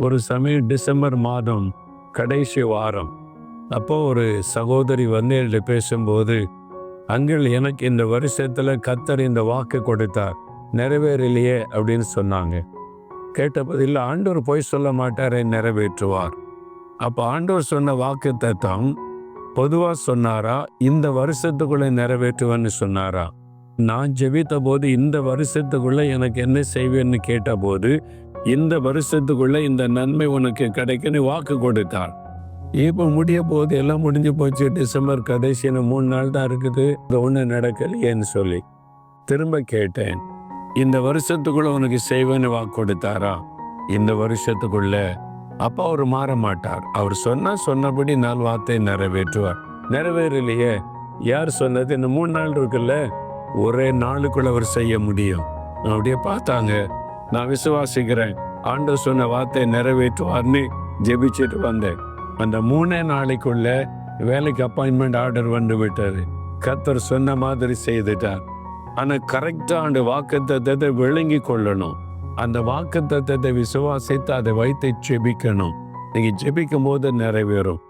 ஒரு சமயம் டிசம்பர் மாதம் கடைசி வாரம், அப்போ ஒரு சகோதரி வந்து என்கிட்ட பேசும்போது, அங்கிள் எனக்கு இந்த வருஷத்துல கர்த்தர் இந்த வாக்கு கொடுத்தார், நிறைவேறலையே அப்படின்னு சொன்னாங்க. கேட்டபோது, இல்லை ஆண்டவர் பொய் சொல்ல மாட்டாரே, நிறைவேற்றுவார். அப்போ ஆண்டவர் சொன்ன வாக்கு தத்தம் பொதுவா சொன்னாரா, இந்த வருஷத்துக்குள்ள நிறைவேற்றுவேன்னு சொன்னாரா? நான் ஜெபித்த போது இந்த வருஷத்துக்குள்ள எனக்கு என்ன செய்வேன்னு கேட்டபோது, இந்த வருஷத்துக்குள்ள இந்த நன்மை உனக்கு கிடைக்குன்னு வாக்கு கொடுத்தார். இப்போ முடிய போது, எல்லாம் முடிஞ்சு போச்சு, டிசம்பர் கடைசின்னு 3 நாள் தான் இருக்குது, இது ஒன்றும் நடக்கலையேன்னு சொல்லி திரும்ப கேட்டேன். இந்த வருஷத்துக்குள்ள உனக்கு செய்வேன்னு வாக்கு கொடுத்தாரா? இந்த வருஷத்துக்குள்ள. அப்போ அவர் மாற மாட்டார். அவர் சொன்னபடி 4 வார்த்தை நிறைவேற்றுவார். நிறைவேறலையே, யார் சொன்னது? இந்த 3 நாள் இருக்குல்ல, ஒரே நாளுக்குள்ள அவர் செய்ய முடியும். அப்படியே பார்த்தாங்க. நான் விசுவாசிக்கிறேன், ஆண்டவர் சொன்ன வார்த்தை நிறைவேற்றுவார்னு ஜெபிச்சுட்டு வந்தேன். அந்த 3 நாளைக்குள்ள வேலைக்கு அப்பாயின்மெண்ட் ஆர்டர் வந்து விட்டாரு. கர்த்தர் சொன்ன மாதிரி செய்துட்டார். ஆனா கரெக்டா அந்த வாக்குத்தத்தத்தை விளங்கி கொள்ளணும். அந்த வாக்குத்தத்தத்தை விசுவாசித்து அதை வைத்து ஜெபிக்கணும். நீங்க ஜெபிக்கும் போது நிறைவேறும்.